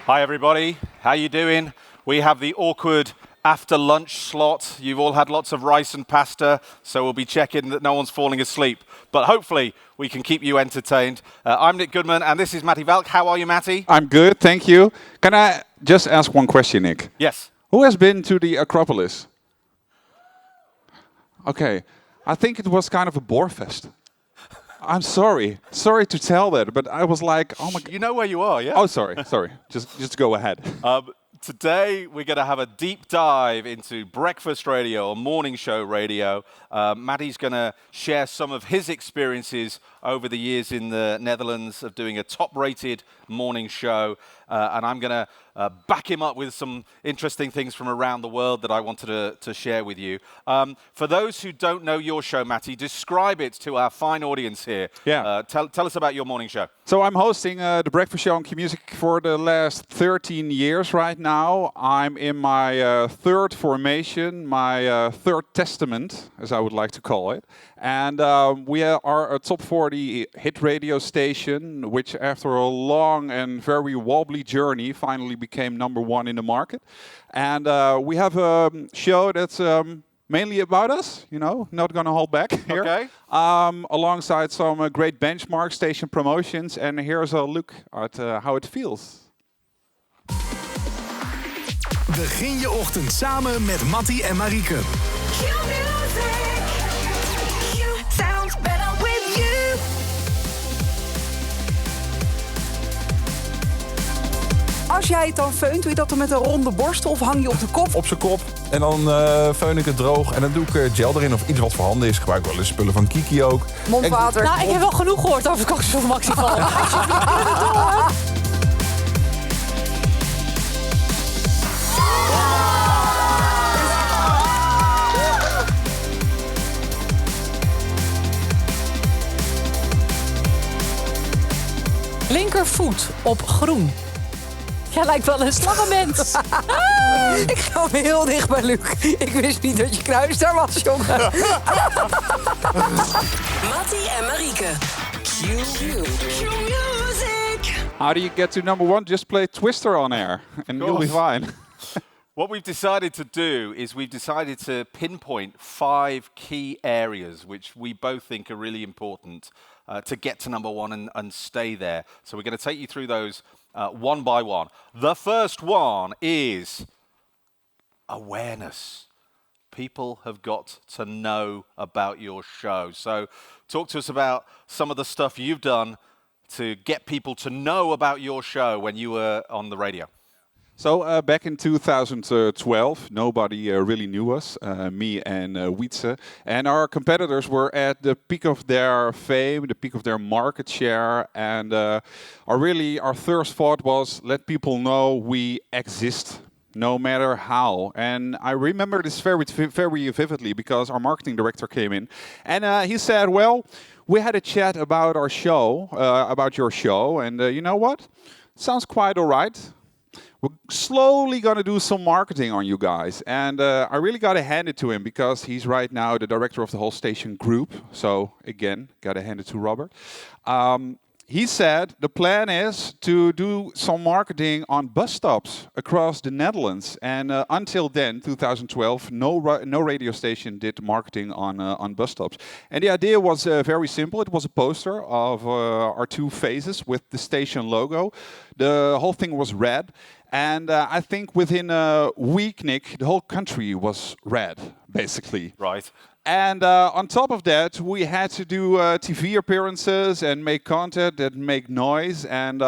Hi everybody, how you doing? We have the awkward after lunch slot. You've all had lots of rice and pasta, so we'll be checking that no one's falling asleep. But hopefully we can keep you entertained. I'm Nik Goodman and this is Mattie Valk. How are you, Mattie? I'm good, thank you. Can I just ask one question, Nick? Yes. Who has been to the Acropolis? Okay, I think it was kind of a bore fest. I'm sorry to tell that, but I was like, oh my God. You know where you are, yeah? Oh, sorry. Just go ahead. Today we're going to have a deep dive into breakfast radio or morning show radio. Mattie's going to share some of his experiences over the years in the Netherlands of doing a top-rated morning show, and I'm going to back him up with some interesting things from around the world that I wanted to share with you. For those who don't know your show, Mattie, describe it to our fine audience here. Yeah. Tell us about your morning show. So I'm hosting the breakfast show on Q-Music for the last 13 years right now. I'm in my third formation, my third testament, as I would like to call it. And we are a top 40 hit radio station, which after a long and very wobbly journey finally became #1 in the market. And we have a show that's mainly about us, you know, not going to hold back here. Okay. Alongside some great benchmark station promotions. And here's a look at how it feels. Begin je ochtend samen met Mattie en Marieke. Sounds better with you. Als jij het dan feunt, doe je dat dan met een ronde borstel of hang je op de kop? Op zijn kop. En dan feun ik het droog. En dan doe ik gel erin of iets wat voorhanden is. Gebruik wel eens spullen van Kiki ook. Mondwater. Nou, ik heb wel genoeg gehoord over vakantie van Maxival. Linkervoet op groen. Jij lijkt wel een slangenmens. Ik ga weer heel dicht bij Luc. Ik wist niet dat je kruis daar was, jongen. Mattie en Marieke. Q-Music. How do you get to #1? Just play Twister on air and you'll be fine. What we've decided to do is we've decided to pinpoint 5 key areas which we both think are really important to get to #1 and stay there. So we're going to take you through those one by one. The first one is awareness. People have got to know about your show. So talk to us about some of the stuff you've done to get people to know about your show when you were on the radio. So back in 2012, nobody really knew us, me and Wietse. And our competitors were at the peak of their fame, the peak of their market share. And our first thought was, let people know we exist, no matter how. And I remember this very vividly because our marketing director came in. And he said, well, we had a chat about our show, about your show. And you know what? Sounds quite all right. We're slowly going to do some marketing on you guys. And I really got to hand it to him because he's right now the director of the whole station group. So again, got to hand it to Robert. He said the plan is to do some marketing on bus stops across the Netherlands. And until then, 2012, no radio station did marketing on bus stops. And the idea was very simple. It was a poster of our 2 faces with the station logo. The whole thing was red. And I think within a week, Nick, the whole country was red, basically. Right. And on top of that, we had to do TV appearances and make content that make noise. And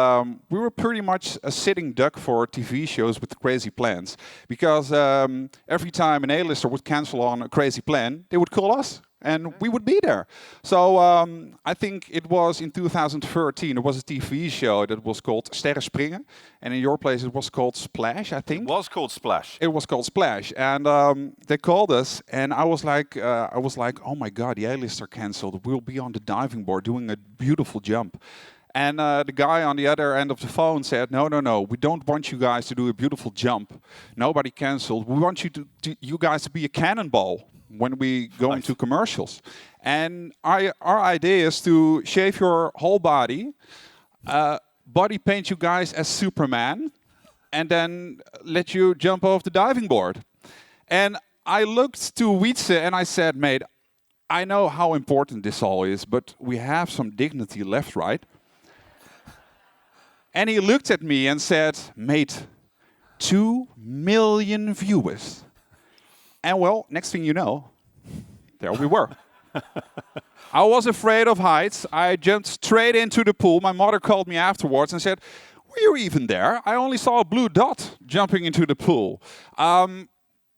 we were pretty much a sitting duck for TV shows with crazy plans. Because every time an A-lister would cancel on a crazy plan, they would call us. And we would be there. So I think it was in 2013, there was a TV show that was called Sterren Springen. And in your place it was called Splash, I think. It was called Splash. It was called Splash. And they called us and I was like, oh my God, the A-lister cancelled. We'll be on the diving board doing a beautiful jump. And the guy on the other end of the phone said, no, we don't want you guys to do a beautiful jump. Nobody cancelled. We want you guys to be a cannonball when we go into commercials. And our idea is to shave your whole body, body paint you guys as Superman, and then let you jump off the diving board. And I looked to Wietse and I said, mate, I know how important this all is, but we have some dignity left, right? And he looked at me and said, mate, 2 million viewers. And well, next thing you know, there we were. I was afraid of heights. I jumped straight into the pool. My mother called me afterwards and said, were you even there? I only saw a blue dot jumping into the pool.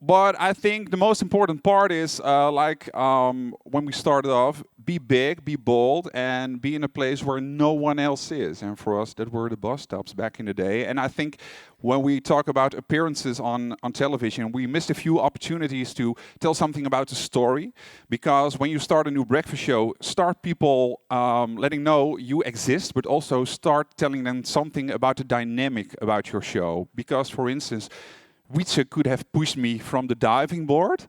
But I think the most important part is, when we started off, be big, be bold, and be in a place where no one else is. And for us, that were the bus stops back in the day. And I think when we talk about appearances on television, we missed a few opportunities to tell something about the story. Because when you start a new breakfast show, start people letting know you exist, but also start telling them something about the dynamic about your show. Because, for instance, Wietse could have pushed me from the diving board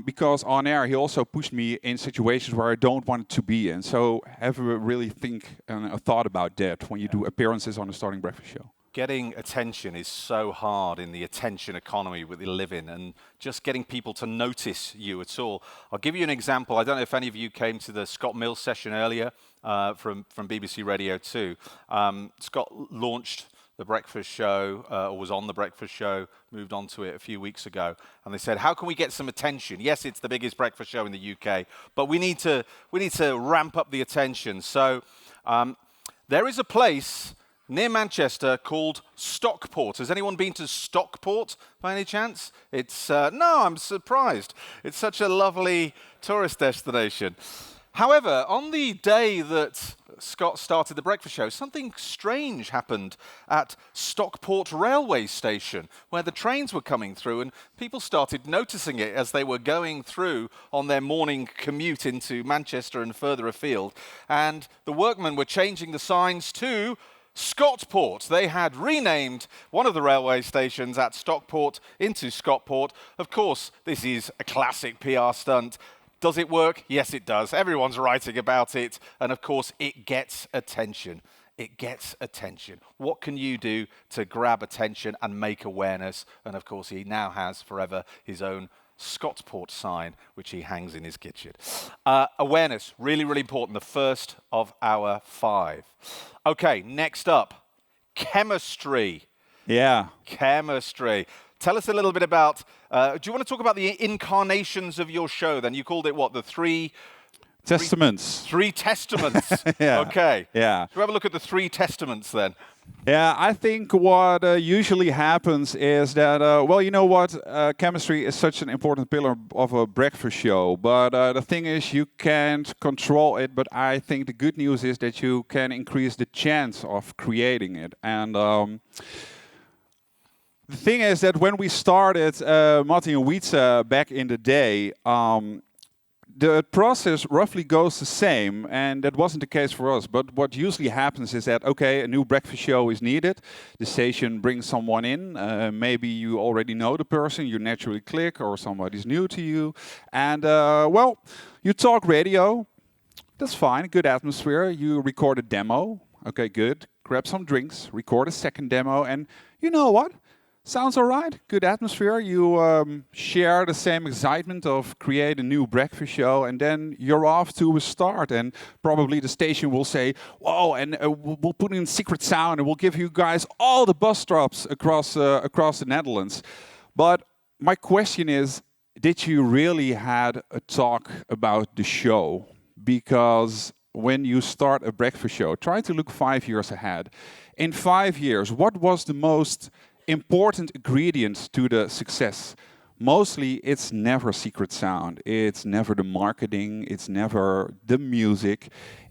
because on air he also pushed me in situations where I don't want to be in. So have a really think and a thought about that when you do appearances on a starting breakfast show. Getting attention is so hard in the attention economy we live in, and just getting people to notice you at all. I'll give you an example. I don't know if any of you came to the Scott Mills session earlier from BBC Radio 2. Scott launched the breakfast show, or was on the breakfast show, moved on to it a few weeks ago, and they said, how can we get some attention? Yes, it's the biggest breakfast show in the UK, but we need to ramp up the attention. So there is a place near Manchester called Stockport. Has anyone been to Stockport by any chance? It's no, I'm surprised. It's such a lovely tourist destination. However, on the day that Scott started the breakfast show, something strange happened at Stockport railway station, where the trains were coming through and people started noticing it as they were going through on their morning commute into Manchester and further afield. And the workmen were changing the signs to Scottport. They had renamed one of the railway stations at Stockport into Scottport. Of course, this is a classic PR stunt. Does it work? Yes, it does. Everyone's writing about it. And of course, it gets attention. It gets attention. What can you do to grab attention and make awareness? And of course, he now has forever his own Scottport sign, which he hangs in his kitchen. Awareness, really, really important. The first of our 5. Okay, next up, chemistry. Yeah. Chemistry. Tell us a little bit about, do you want to talk about the incarnations of your show then? You called it what, the three... Testaments. Three testaments. Yeah. Okay. Yeah. Should we have a look at the 3 testaments then? Yeah, I think what usually happens is that, well, you know what? Chemistry is such an important pillar of a breakfast show. But the thing is, you can't control it. But I think the good news is that you can increase the chance of creating it. And the thing is that when we started Mattie and Wietse back in the day, the process roughly goes the same, and that wasn't the case for us. But what usually happens is that, okay, a new breakfast show is needed. The station brings someone in. Maybe you already know the person, you naturally click, or somebody's new to you. And, well, you talk radio. That's fine, good atmosphere. You record a demo. Okay, good. Grab some drinks, record a second demo, and you know what? Sounds all right, good atmosphere. You share the same excitement of create a new breakfast show, and then you're off to a start. And probably the station will say, "Whoa!" And we'll put in secret sound, and we'll give you guys all the bus stops across the Netherlands. But my question is, did you really had a talk about the show? Because when you start a breakfast show, try to look 5 years ahead. In 5 years, what was the most important ingredients to the success? Mostly it's never secret sound, it's never the marketing, it's never the music,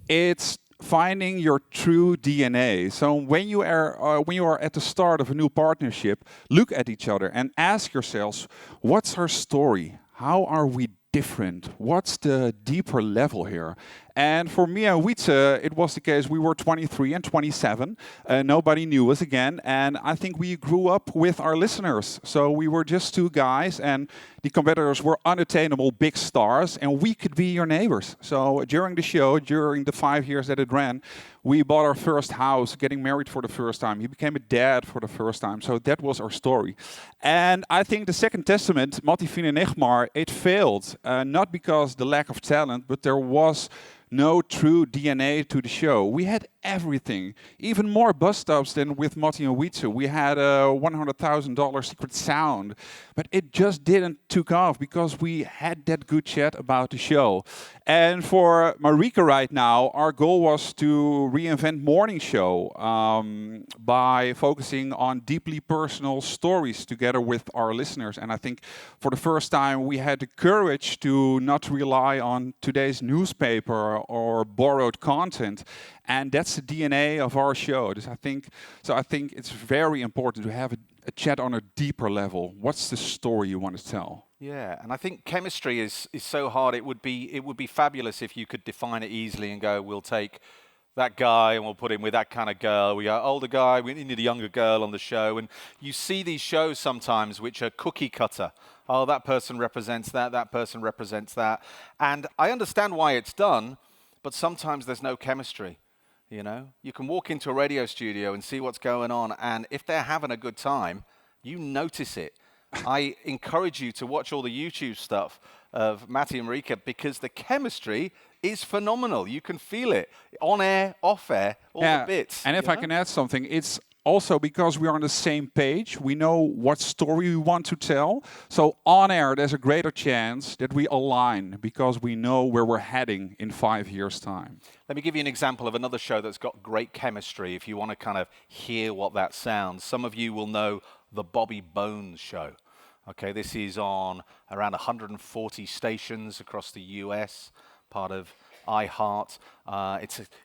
it's finding your true DNA. So when you are at the start of a new partnership, look at each other and ask yourselves, what's our story? How are we different? What's the deeper level here? And for me and Wietse, it was the case. We were 23 and 27. Nobody knew us again. And I think we grew up with our listeners. So we were just 2 guys, and the competitors were unattainable big stars, and we could be your neighbors. So during the show, during the 5 years that it ran, We bought our first house, getting married for the first time. He became a dad for the first time. So that was our story. And I think the second testament, Mattie, Fien en Egmar, it failed. Not because the lack of talent, but there was no true DNA to the show. We had everything, even more bus stops than with Mattie and Wietse. We had a $100,000 secret sound, but it just didn't took off because we had that good chat about the show. And for Marika right now, our goal was to reinvent morning show by focusing on deeply personal stories together with our listeners. And I think for the first time, we had the courage to not rely on today's newspaper or borrowed content. And that's the DNA of our show. I think it's very important to have a chat on a deeper level. What's the story you want to tell? Yeah, and I think chemistry is so hard. It would be fabulous if you could define it easily and go, we'll take that guy and we'll put him with that kind of girl. We got older guy, we need a younger girl on the show. And you see these shows sometimes which are cookie cutter. Oh, that person represents that, that person represents that. And I understand why it's done, but sometimes there's no chemistry. You know, you can walk into a radio studio and see what's going on, and if they're having a good time, you notice it. I encourage you to watch all the YouTube stuff of Mattie and Marika because the chemistry is phenomenal. You can feel it on air, off air, all the bits. And if I can add something, it's also because we are on the same page. We know what story we want to tell. So on air, there's a greater chance that we align because we know where we're heading in 5 years' time. Let me give you an example of another show that's got great chemistry if you want to kind of hear what that sounds. Some of you will know the Bobby Bones Show. Okay, this is on around 140 stations across the US, part of iHeart.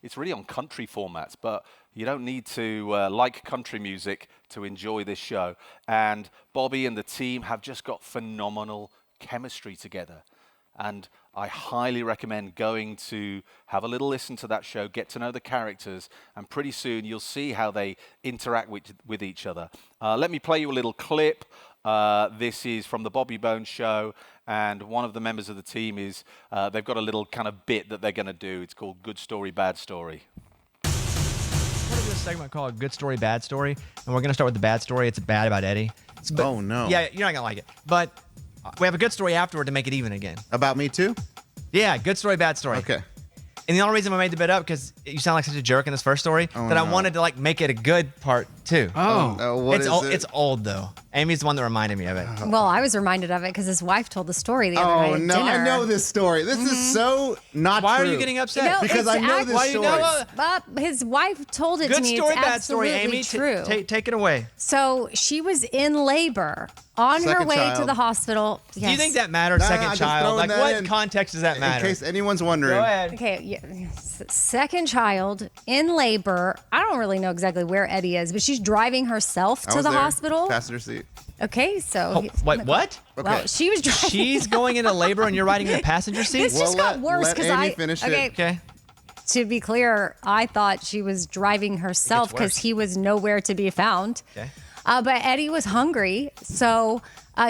It's really on country formats, but you don't need to like country music to enjoy this show. And Bobby and the team have just got phenomenal chemistry together. And I highly recommend going to have a little listen to that show, get to know the characters, and pretty soon you'll see how they interact with each other. Let me play you a little clip. This is from the Bobby Bones Show, and one of the members of the team is, they've got a little kind of bit that they're going to do. It's called Good Story, Bad Story. We're going to do a segment called Good Story, Bad Story, and we're going to start with the bad story. It's bad about Eddie. Oh, no. Yeah, you're not going to like it. But we have a good story afterward to make it even again. About me, too? Yeah, good story, bad story. Okay. And the only reason I made the bit up because you sound like such a jerk in this first story that I wanted to like make it a good part too. What is it? It's old though. Amy's the one that reminded me of it. Well, I was reminded of it because his wife told the story the other night at no, dinner. I know this story. This is so not Why true. are you getting upset? No, Because it's I know this Why do you know? story. His wife told it Good to me. story, It's bad story. absolutely Amy, true. take it away. So she was in labor on her Second way to child. the hospital. Yes. Do you think that matters? No, Second I'm just child. throwing Like that what in. context does that matter? In case anyone's wondering. Go ahead. Okay, second child in labor. I don't really know exactly where Eddie is, but she's driving herself I to was the there. hospital. Passenger seat. Okay, so Wait, what? well, she was driving. She's going into labor and you're riding in the passenger seat? This just got worse let because Amy finish it. Okay. To be clear, I thought she was driving herself because worse. he was nowhere to be found. Okay. But Eddie was hungry, so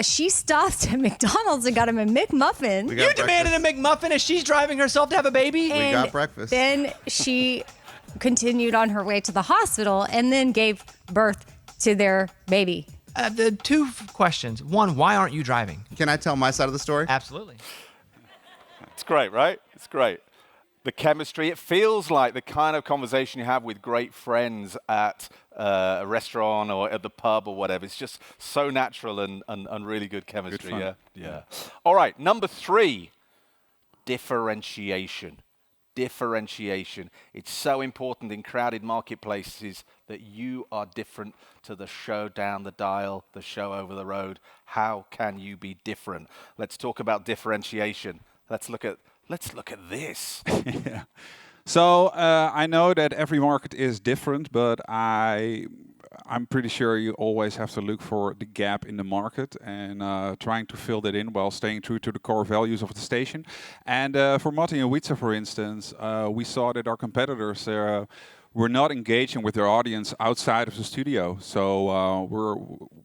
she stopped at McDonald's and got him a McMuffin. We got You demanded a McMuffin as she's driving herself to have a baby? and got breakfast. Then she continued on her way to the hospital and then gave birth to their baby. The two questions. One, why aren't you driving? Can I tell my side of the story? Absolutely. It's great, right? It's great. The chemistry, it feels like the kind of conversation you have with great friends at a restaurant or at the pub or whatever. It's just so natural and really good chemistry. fun. Yeah. All right, number 3, differentiation. Differentiation. It's so important in crowded marketplaces that you are different to the show down the dial, the show over the road. How can you be different? Let's talk about differentiation. Let's look at this. Yeah. So I know that every market is different, but I'm pretty sure you always have to look for the gap in the market and trying to fill that in while staying true to the core values of the station. And for Mattie and Wietse, for instance, we saw that our competitors were not engaging with their audience outside of the studio. So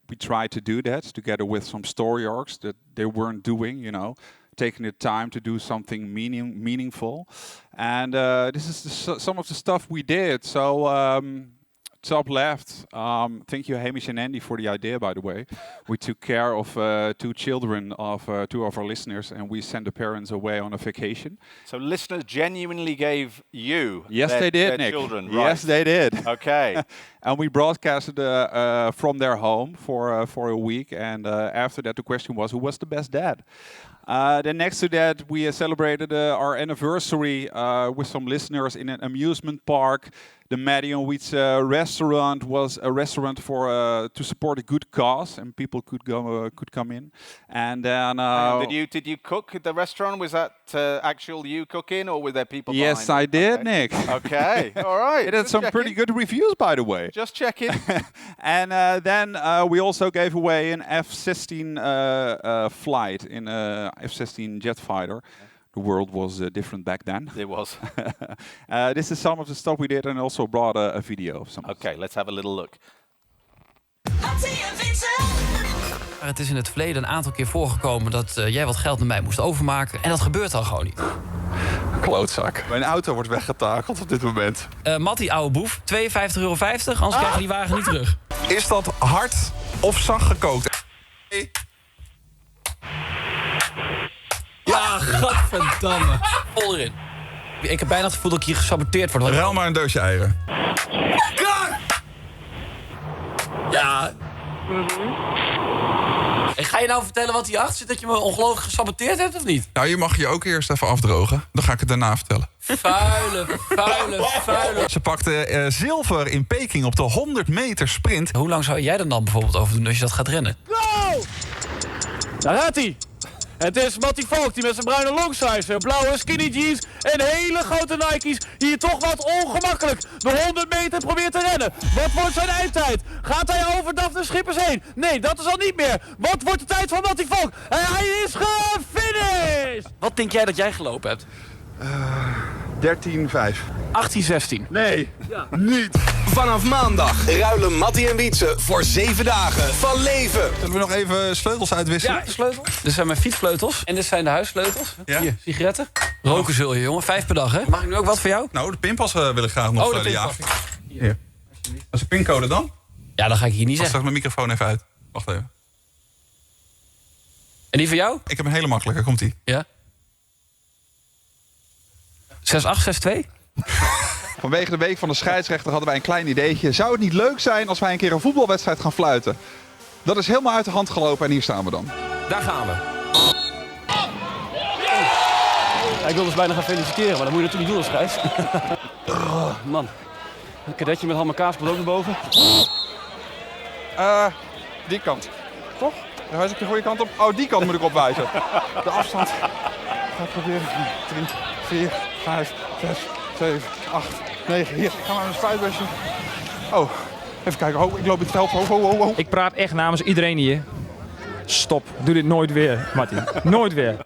we tried to do that together with some story arcs that they weren't doing, taking the time to do something meaningful. And this is some of the stuff we did. So top left, thank you Hamish and Andy for the idea, by the way. We took care of 2 children of 2 of our listeners, and we sent the parents away on a vacation. So listeners genuinely gave you Yes, their, they did, their Nick. children, right? Yes, they did. Okay. And we broadcasted from their home for a week. And after that, the question was, who was the best dad? Then next to that, we celebrated our anniversary with some listeners in an amusement park. The Mattie and Wietse restaurant was a restaurant for to support a good cause, and people could come in. And then did you cook at the restaurant? Was that actual you cooking, or were there people? Yes, behind? I did, Okay. Nick. Okay, all right. It had Just some checking. pretty good reviews, by the way. Just checking. And then we also gave away an F-16 flight in a F-16 jet fighter. The world was different back then. It was. This is some of the stuff we did, and also brought a video of some. Okay, let's have a little look. Het is in het verleden een aantal keer voorgekomen dat jij wat geld naar mij moest overmaken. En dat gebeurt dan gewoon niet. Klootzak. Mijn auto wordt weggetakeld op dit moment. Mattie, ouwe boef, €52,50. Anders krijg je die wagen niet terug. Is dat hard of zacht gekookt? Ja, godverdamme. Vol erin. Ik heb bijna het gevoel dat ik hier gesaboteerd word. Ruil maar een doosje eieren. Ja. En ga je nou vertellen wat hierachter zit? Dat je me ongelooflijk gesaboteerd hebt of niet? Nou, je mag je ook eerst even afdrogen. Dan ga ik het daarna vertellen. Vuile. Ze pakte zilver in Peking op de 100 meter sprint. Hoe lang zou jij er dan bijvoorbeeld over doen als je dat gaat rennen? Go! Daar gaat hij. Het is Mattie Valk die met zijn bruine longslides, blauwe skinny jeans en hele grote Nike's hier toch wat ongemakkelijk de 100 meter probeert te rennen. Wat wordt zijn eindtijd? Gaat hij over Daphne Schippers heen? Nee, dat is al niet meer. Wat wordt de tijd van Mattie Valk? En hij is gefinished! Wat denk jij dat jij gelopen hebt? 13,5. 18:16. Nee, niet. Vanaf maandag ruilen Mattie en Wietse voor 7 dagen van leven. Zullen we nog even sleutels uitwisselen? Ja, de sleutels. Dit zijn mijn fietssleutels en dit zijn de huissleutels. Ja. Hier, sigaretten. Roken zul je, jongen. 5 per dag, hè? Mag ik nu ook wat voor jou? Nou, de pinpas wil ik graag nog de jagen. pinpas. Hier. Dat is een pincode dan? Ja, dat ga ik hier niet Als zeggen. straks mijn microfoon even uit. Wacht even. En die voor jou? Ik heb een hele makkelijke. Komt-ie. Ja. 6862? Vanwege de week van de scheidsrechter hadden wij een klein ideetje. Zou het niet leuk zijn als wij een keer een voetbalwedstrijd gaan fluiten? Dat is helemaal uit de hand gelopen en hier staan we dan. Daar gaan we. Ja, ik wil dus bijna gaan feliciteren, maar dat moet je natuurlijk niet doen als scheids. Oh, man. Een kadetje met ham en kaas komt ook naar boven. Die kant. Toch? Dan wijs ik de goede kant op. Oh, die kant moet ik opwijzen. De afstand. Ik ga het proberen. 3, 4, 5, 6, 7, 8, 9. Hier, ga maar naar een spuitbusje. Oh, even kijken. Oh, ik loop in het veld. Oh. Ik praat echt namens iedereen hier. Stop. Doe dit nooit weer, Mattie. Nooit weer.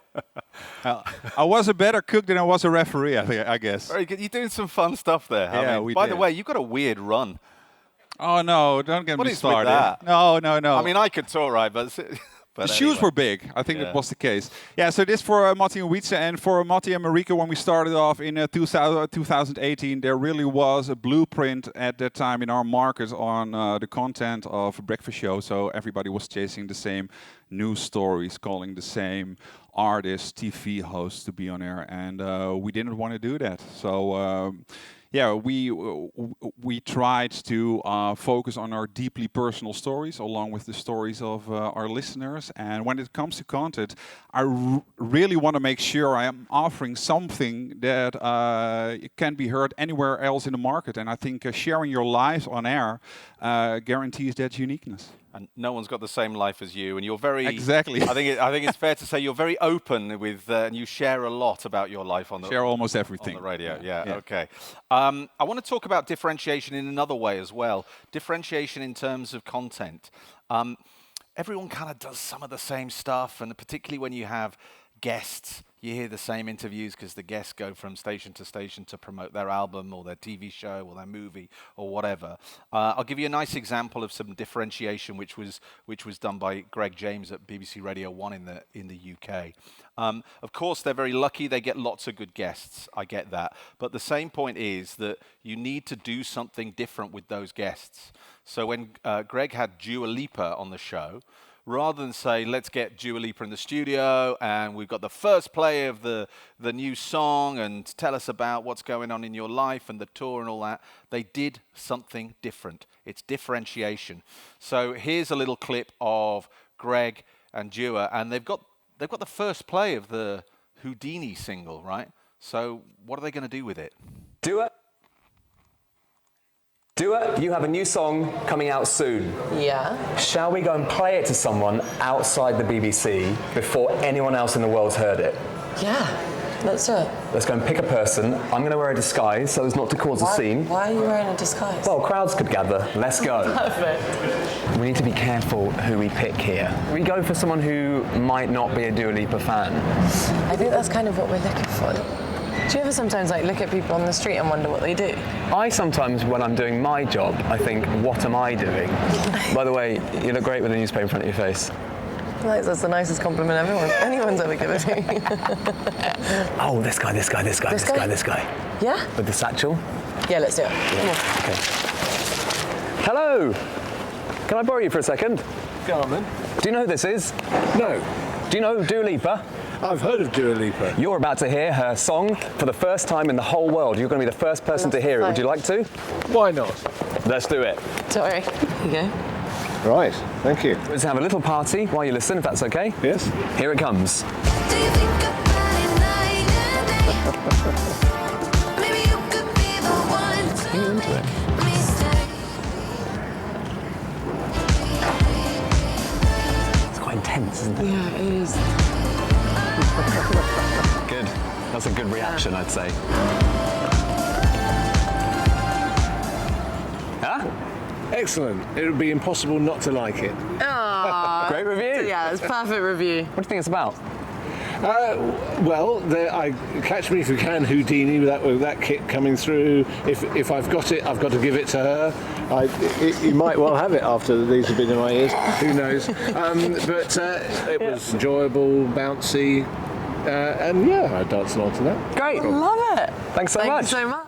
I was a better cook than I was a referee, I guess. Very good. You're doing some fun stuff there. I Yeah, mean, we by did. the way, you got a weird run. Oh no, don't get What me is with started. that? No. I mean, I could talk, right, but The shoes were big. I think Yeah. that was the case. Yeah, so this for Mattie and Wietse, and for Mattie and Marika when we started off in 2018, there really was a blueprint at that time in our market on the content of a breakfast show. So everybody was chasing the same news stories, calling the same artists, TV hosts to be on air, and we didn't want to do that. So yeah, we tried to focus on our deeply personal stories along with the stories of our listeners. And when it comes to content, I really want to make sure I am offering something that can be heard anywhere else in the market. And I think sharing your lives on air guarantees that uniqueness. And no one's got the same life as you, and you're very Exactly. I think it's fair to say you're very open with, and you share a lot about your life on the Share almost everything on the radio. Yeah. Okay. I want to talk about differentiation in another way as well. Differentiation in terms of content. Everyone kind of does some of the same stuff, and particularly when you have guests, you hear the same interviews because the guests go from station to station to promote their album or their TV show or their movie or whatever. I'll give you a nice example of some differentiation which was done by Greg James at BBC Radio 1 in the UK. Of course, they're very lucky. They get lots of good guests. I get that. But the same point is that you need to do something different with those guests. So when Greg had Dua Lipa on the show, rather than say, let's get Dua Lipa in the studio and we've got the first play of the new song and tell us about what's going on in your life and the tour and all that, they did something different. It's differentiation. So here's a little clip of Greg and Dua, and they've got the first play of the Houdini single, right? So what are they going to do with it? Dua, you have a new song coming out soon. Yeah. Shall we go and play it to someone outside the BBC before anyone else in the world's heard it? Yeah. Let's do it. Let's go and pick a person. I'm going to wear a disguise so as not to cause a scene. Why are you wearing a disguise? Well, crowds could gather. Let's go. Perfect. We need to be careful who we pick here. We go for someone who might not be a Dua Lipa fan. I think that's kind of what we're looking for. Do you ever sometimes look at people on the street and wonder what they do? I sometimes, when I'm doing my job, I think, what am I doing? By the way, you look great with a newspaper in front of your face. That's the nicest compliment anyone's ever given me. Oh, this guy. Yeah? With the satchel? Yeah, let's do it. Yeah. Okay. Hello! Can I borrow you for a second? Go on then. Do you know who this is? No. Do you know Dua Lipa? I've heard of Dua Lipa. You're about to hear her song for the first time in the whole world. You're going to be the first person to hear it. Would you like to? Why not? Let's do it. Sorry. Here you go. Right, thank you. Let's have a little party while you listen, if that's okay. Yes. Here it comes. It's quite intense, isn't it? Yeah, it is. Good. That's a good reaction, I'd say. Huh? Excellent. It would be impossible not to like it. Great review. Yeah, it's perfect review. What do you think it's about? Well, I Catch Me If You Can Houdini with that kit coming through. If I've got it, I've got to give it to her. You might well have it after these have been in my ears. Who knows? But it was enjoyable, bouncy, and yeah, I danced along to that. Great. Love it. Thanks so Thank much. you so much.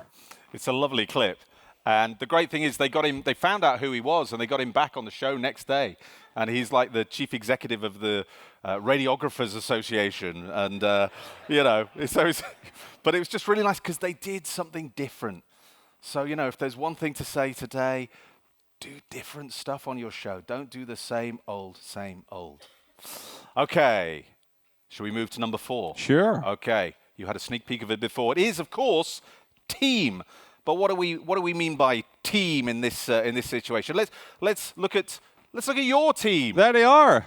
It's a lovely clip. And the great thing is they found out who he was and they got him back on the show next day. And he's like the chief executive of the Radiographers Association. And, but it was just really nice because they did something different. So, if there's one thing to say today, do different stuff on your show. Don't do the same old, same old. Okay. Shall we move to number 4? Sure. Okay. You had a sneak peek of it before. It is, of course, team. But what do we mean by team in this situation? Let's look at your team. There they are.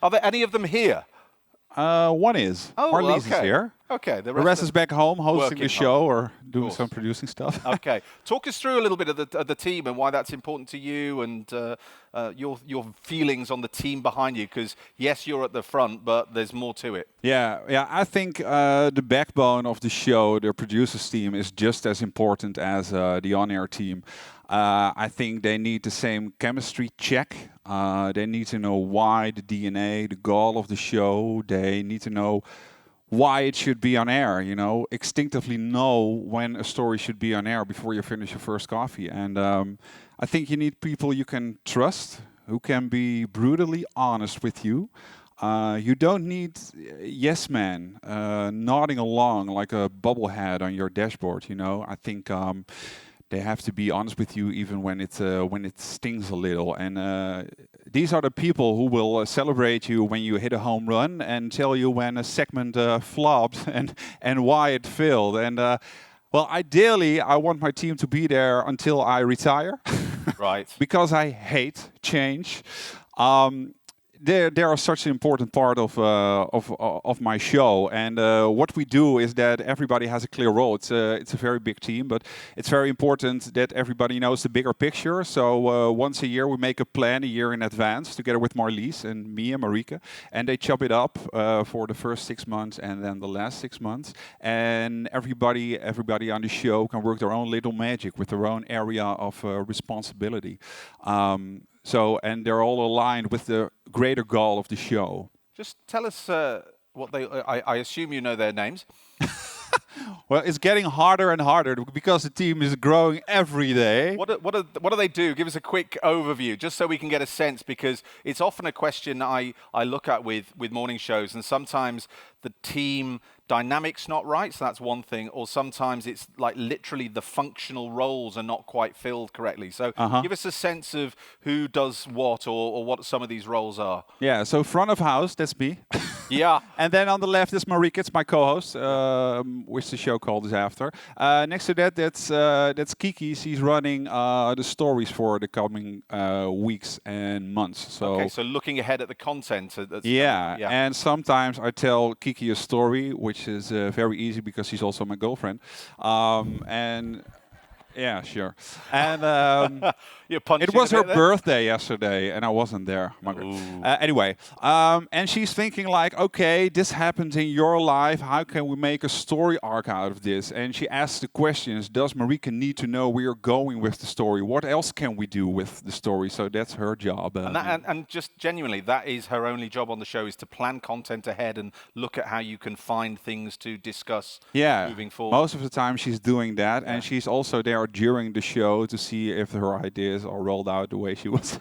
Are there any of them here? One is. Oh, Marlies okay. is here. Okay. The rest is back home hosting working the show home. or doing some producing stuff. Okay. Talk us through a little bit of the team and why that's important to you and your feelings on the team behind you. Because yes, you're at the front, but there's more to it. Yeah. I think the backbone of the show, the producers team, is just as important as the on-air team. I think they need the same chemistry check. They need to know why the DNA, the goal of the show. They need to know why it should be on air, instinctively know when a story should be on air before you finish your first coffee. And I think you need people you can trust, who can be brutally honest with you. You don't need yes man nodding along like a bubblehead on your dashboard, I think they have to be honest with you even when it stings a little. And these are the people who will celebrate you when you hit a home run and tell you when a segment flopped and why it failed. And ideally, I want my team to be there until I retire. Right. Because I hate change. They are such an important part of my show, and what we do is that everybody has a clear role. It's a very big team, but it's very important that everybody knows the bigger picture. So once a year we make a plan a year in advance together with Marlies and me and Marika, and they chop it up for the first 6 months and then the last 6 months, and everybody on the show can work their own little magic with their own area of responsibility. And they're all aligned with the greater goal of the show. Just tell us what they. I assume you know their names. Well, it's getting harder and harder because the team is growing every day. What do they do? Give us a quick overview, just so we can get a sense, because it's often a question I look at with morning shows, and sometimes the team dynamic's not right, so that's one thing, or sometimes it's like literally the functional roles are not quite filled correctly. So give us a sense of who does what, or what some of these roles are. Yeah, so front of house, that's me. Yeah. And then on the left is Marieke, it's my co-host, which the show called is after. Next to that, that's Kiki. She's running the stories for the coming weeks and months. So Okay, so looking ahead at the content. yeah, and sometimes I tell Kiki a story, which is very easy because she's also my girlfriend. And yeah, sure. And it was her birthday yesterday, and I wasn't there. Anyway, and she's thinking like, okay, this happens in your life. How can we make a story arc out of this? And she asks the questions, does Marieke need to know where you're going with the story? What else can we do with the story? So that's her job. And just genuinely, that is her only job on the show, is to plan content ahead and look at how you can find things to discuss moving forward. Most of the time she's doing that, and she's also there during the show to see if her ideas are rolled out the way she was.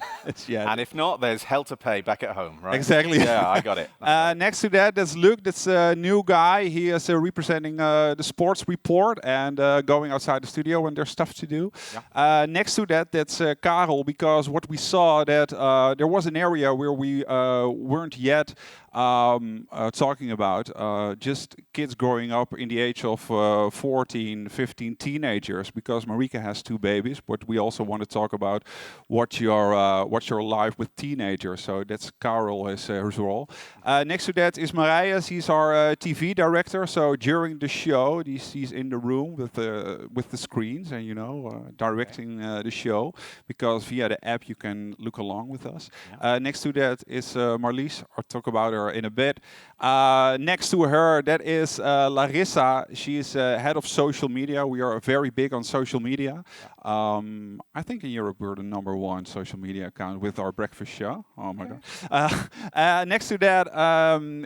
And if not, there's hell to pay back at home, right? Exactly. Yeah, I got it. Next to that, that's Luke. That's a new guy. He is representing the sports report and going outside the studio when there's stuff to do. Yeah. Next to that, that's Karel, because what we saw that there was an area where we weren't yet talking about, just kids growing up in the age of 14, 15, teenagers, because Marieke has 2 babies, but we also want to talk about what's your life with teenagers. So that's Karel, his role. Next to that is Marije. She's our TV director. So during the show, she's in the room with the screens and directing the show, because via the app you can look along with us. Yeah. Next to that is Marlies. I'll talk about her in a bit. Next to her, that is Larissa. She is head of social media. We are very big on social media. I think in Europe we're the #1 social media account with our breakfast show. Oh my god. Next to that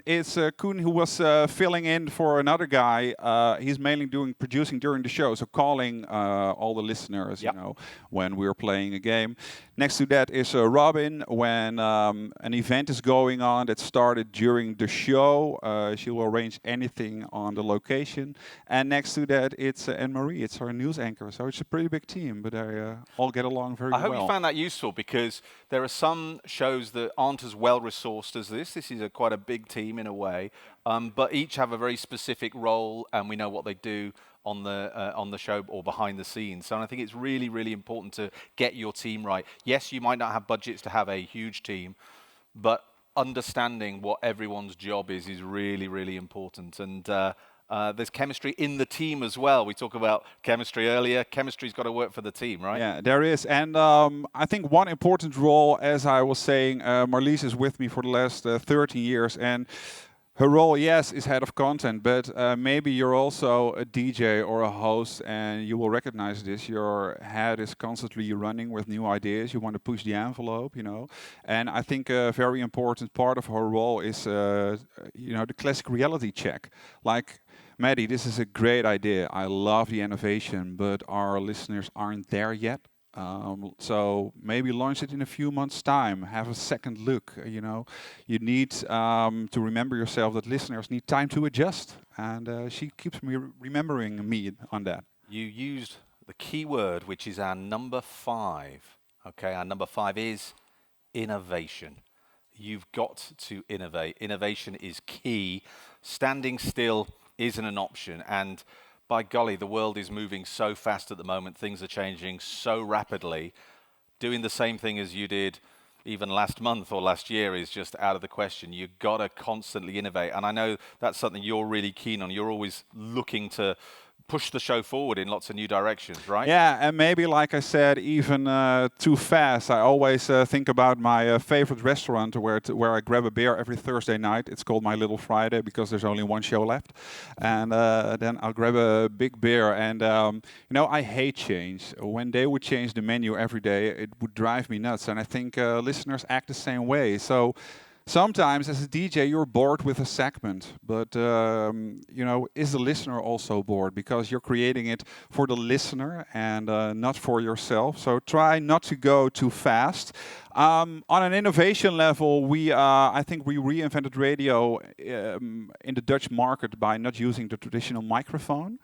is Koen, who was filling in for another guy. He's mainly producing during the show, so calling all the listeners, when we're playing a game. Next to that is Robin. When an event is going on that started during the show, she will arrange anything on the location. And next to that, it's Anne-Marie. It's our news anchor. So it's a pretty big team, but they all get along very well. I hope you found that useful, because there are some shows that aren't as well resourced as this. This is quite a big team in a way, but each have a very specific role, and we know what they do on the show or behind the scenes. So I think it's really, really important to get your team right. Yes, you might not have budgets to have a huge team, but understanding what everyone's job is really, really important. And there's chemistry in the team as well. We talked about chemistry earlier. Chemistry's got to work for the team, right? Yeah, there is. And I think one important role, as I was saying, Marlies is with me for the last 13 years. And her role, yes, is head of content, but maybe you're also a DJ or a host, and you will recognize this. Your head is constantly running with new ideas. You want to push the envelope, And I think a very important part of her role is, the classic reality check. Like, Mattie, this is a great idea. I love the innovation, but our listeners aren't there yet. So maybe launch it in a few months' time. Have a second look. You need to remember yourself that listeners need time to adjust, and she keeps me remembering me on that. You used the key word, which is our number 5. Okay, our number 5 is innovation. You've got to innovate. Innovation is key. Standing still isn't an option, and by golly, the world is moving so fast at the moment. Things are changing so rapidly. Doing the same thing as you did even last month or last year is just out of the question. You've got to constantly innovate. And I know that's something you're really keen on. You're always looking to push the show forward in lots of new directions, right? Yeah, and maybe, like I said, even too fast. I always think about my favorite restaurant where I grab a beer every Thursday night. It's called My Little Friday because there's only one show left. And then I'll grab a big beer. And, I hate change. When they would change the menu every day, it would drive me nuts. And I think listeners act the same way. So sometimes as a DJ you're bored with a segment, but is the listener also bored? Because you're creating it for the listener and not for yourself. So try not to go too fast. On an innovation level, I think we reinvented radio in the Dutch market by not using the traditional microphone.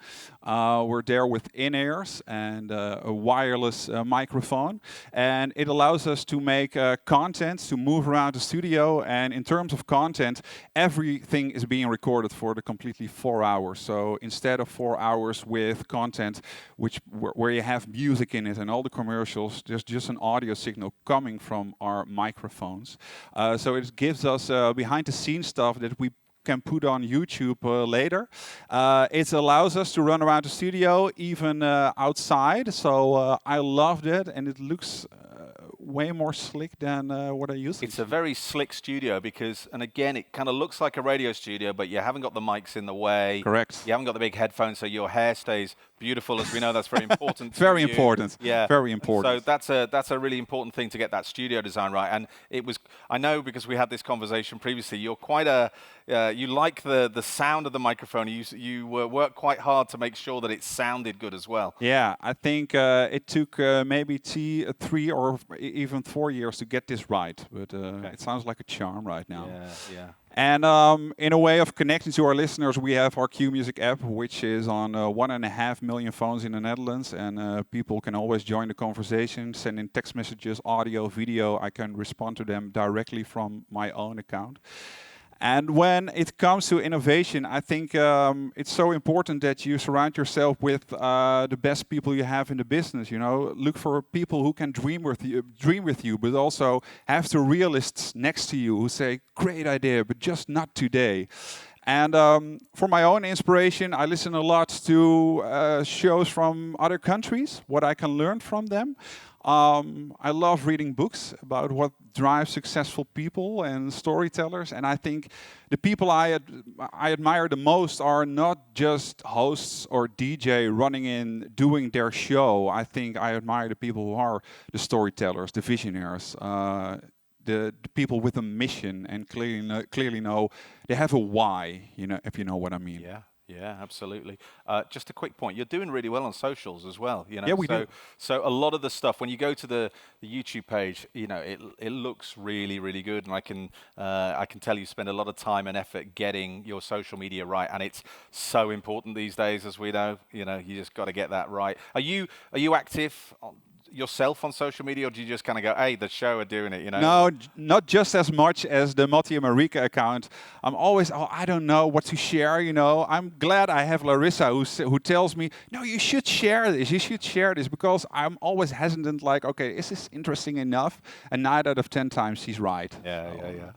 We're there with in-ears and a wireless microphone, and it allows us to make content, to move around the studio. And in terms of content, everything is being recorded for the completely 4 hours. So instead of 4 hours with content where you have music in it and all the commercials, there's just an audio signal coming from our microphones. So it gives us behind the scenes stuff that we can put on YouTube later. It allows us to run around the studio, even outside. So I loved it, and it looks way more slick than what I used to. It's a very slick studio because, and again, it kind of looks like a radio studio, but you haven't got the mics in the way. Correct. You haven't got the big headphones, so your hair stays beautiful. As we know, that's very important. Very to you. important. Yeah. Very important. So that's a really important thing to get that studio design right. And it was, I know because we had this conversation previously, you're quite you like the sound of the microphone. You work quite hard to make sure that it sounded good as well. Yeah, I think it took maybe 3 or even 4 years to get this right, but it sounds like a charm right now. Yeah. And in a way of connecting to our listeners, we have our Q Music app, which is on 1.5 million phones in the Netherlands, and people can always join the conversation, send in text messages, audio, video. I can respond to them directly from my own account. And when it comes to innovation, I think it's so important that you surround yourself with the best people you have in the business. You know, look for people who can dream with you, but also have the realists next to you who say, "Great idea, but just not today." And for my own inspiration, I listen a lot to shows from other countries, what I can learn from them. I love reading books about what drives successful people and storytellers. And I think the people I admire the most are not just hosts or DJ running in, doing their show. I think I admire the people who are the storytellers, the visionaries, the people with a mission and clearly know they have a why, if you know what I mean. Yeah, absolutely. Just a quick point. You're doing really well on socials as well. Yeah, we do. So a lot of the stuff, when you go to the YouTube page, it looks really, really good. And I can tell you spend a lot of time and effort getting your social media right. And it's so important these days, as we know. You just got to get that right. Are you active yourself on social media, or do you just kind of go, "Hey, the show are doing it"? No, not just as much as the Mattie and Marika account. I'm always, I don't know what to share. I'm glad I have Larissa who tells me, "No, you should share this. You should share this," because I'm always hesitant. Like, okay, is this interesting enough? And 9 out of 10 times she's right. Yeah.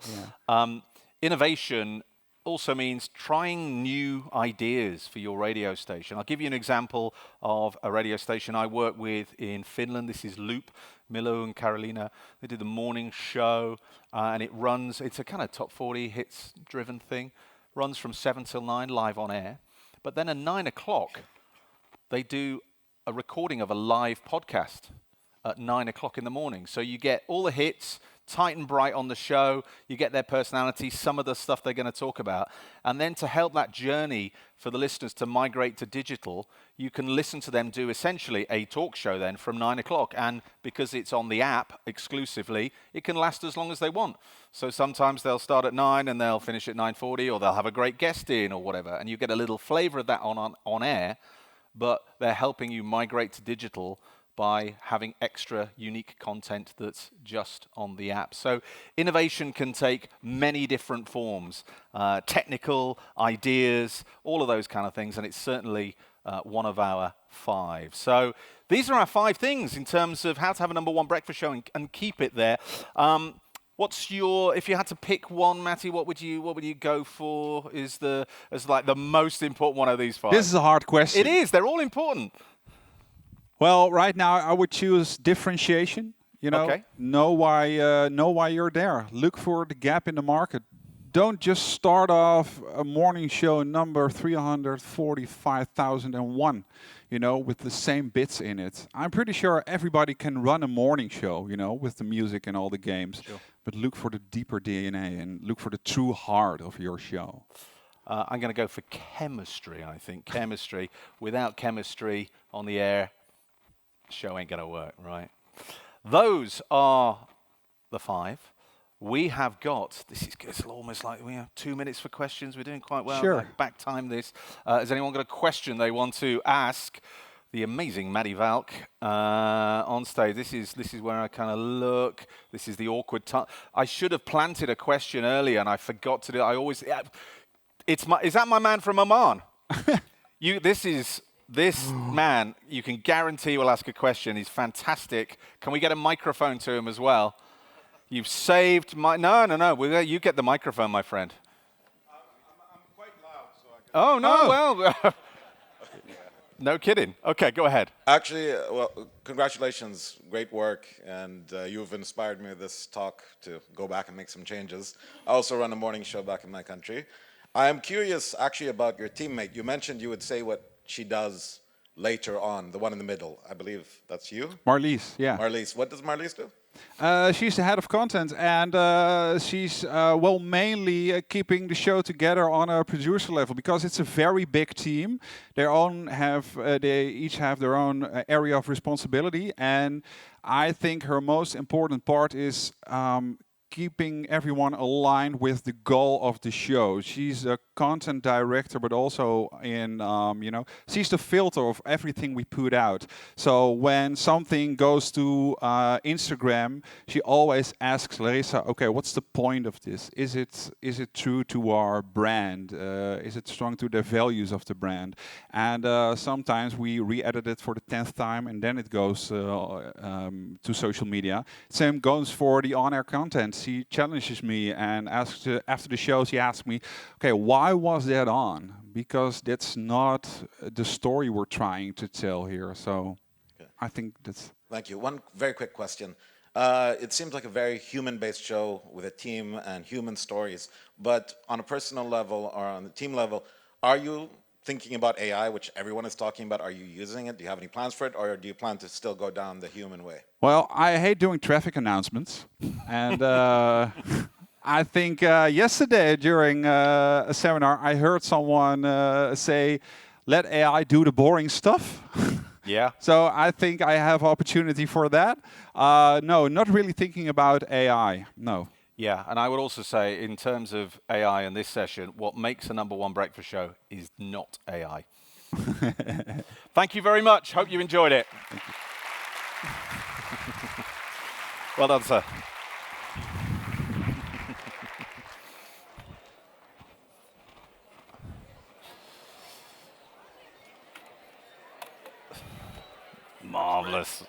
Innovation also means trying new ideas for your radio station. I'll give you an example of a radio station I work with in Finland. This is Loop, Milo and Carolina. They do the morning show, and it's a kind of top 40 hits driven thing. Runs from 7 till 9 live on air. But then at 9 o'clock, they do a recording of a live podcast at 9 o'clock in the morning. So you get all the hits, tight and bright on the show, you get their personality, some of the stuff they're going to talk about. And then to help that journey for the listeners to migrate to digital, you can listen to them do essentially a talk show then from 9 o'clock. And because it's on the app exclusively, it can last as long as they want. So sometimes they'll start at 9 and they'll finish at 9:40, or they'll have a great guest in or whatever. And you get a little flavor of that on air, but they're helping you migrate to digital by having extra unique content that's just on the app. So innovation can take many different forms, technical ideas, all of those kind of things, and it's certainly one of our 5. So these are our 5 things in terms of how to have a number 1 breakfast show and keep it there. If you had to pick one, Mattie, what would you go for as like the most important one of these 5? This is a hard question. It is. They're all important. Well, right now I would choose differentiation. Okay. Know why you're there. Look for the gap in the market. don't just start off a morning show number 345,001, with the same bits in it. I'm pretty sure everybody can run a morning show, with the music and all the games. Sure. But look for the deeper DNA and look for the true heart of your show. I'm going to go for chemistry, I think. Chemistry. Without chemistry on the air, show ain't going to work, right? Those are the 5. We have got, this is it's almost like we have 2 minutes for questions. We're doing quite well. Sure. Back time this. Has anyone got a question they want to ask the amazing Mattie Valk on stage? This is where I kind of look. This is the awkward time. I should have planted a question earlier and I forgot to do it. I always, is that my man from Oman? This man, you can guarantee will ask a question. He's fantastic. Can we get a microphone to him as well? You've saved my... No. You get the microphone, my friend. I'm quite loud, so I can... well... No kidding. Okay, go ahead. Actually, congratulations. Great work. And you've inspired me with this talk to go back and make some changes. I also run a morning show back in my country. I am curious, actually, about your teammate. You mentioned you would say what she does later on, the one in the middle. I believe that's you? Marlies, yeah. Marlies. What does Marlies do? She's the head of content, and she's mainly keeping the show together on a producer level because it's a very big team. They each have their own area of responsibility, and I think her most important part is keeping everyone aligned with the goal of the show. She's a content director, but also she's the filter of everything we put out. So when something goes to Instagram, she always asks Larissa, okay, what's the point of this? Is it true to our brand? Is it strong to the values of the brand? And sometimes we re-edit it for the 10th time and then it goes to social media. Same goes for the on-air content. She challenges me and asks after the show, she asks me, okay, why was that on? Because that's not the story we're trying to tell here. So I think that's... Thank you. One very quick question. It seems like a very human-based show with a team and human stories. But on a personal level or on the team level, are you thinking about AI, which everyone is talking about? Are you using it? Do you have any plans for it? Or do you plan to still go down the human way? Well, I hate doing traffic announcements. And I think yesterday during a seminar, I heard someone say, let AI do the boring stuff. Yeah. So I think I have opportunity for that. No, not really thinking about AI, no. Yeah, and I would also say, in terms of AI in this session, what makes a #1 breakfast show is not AI. Thank you very much. Hope you enjoyed it. Well done, sir. Marvelous.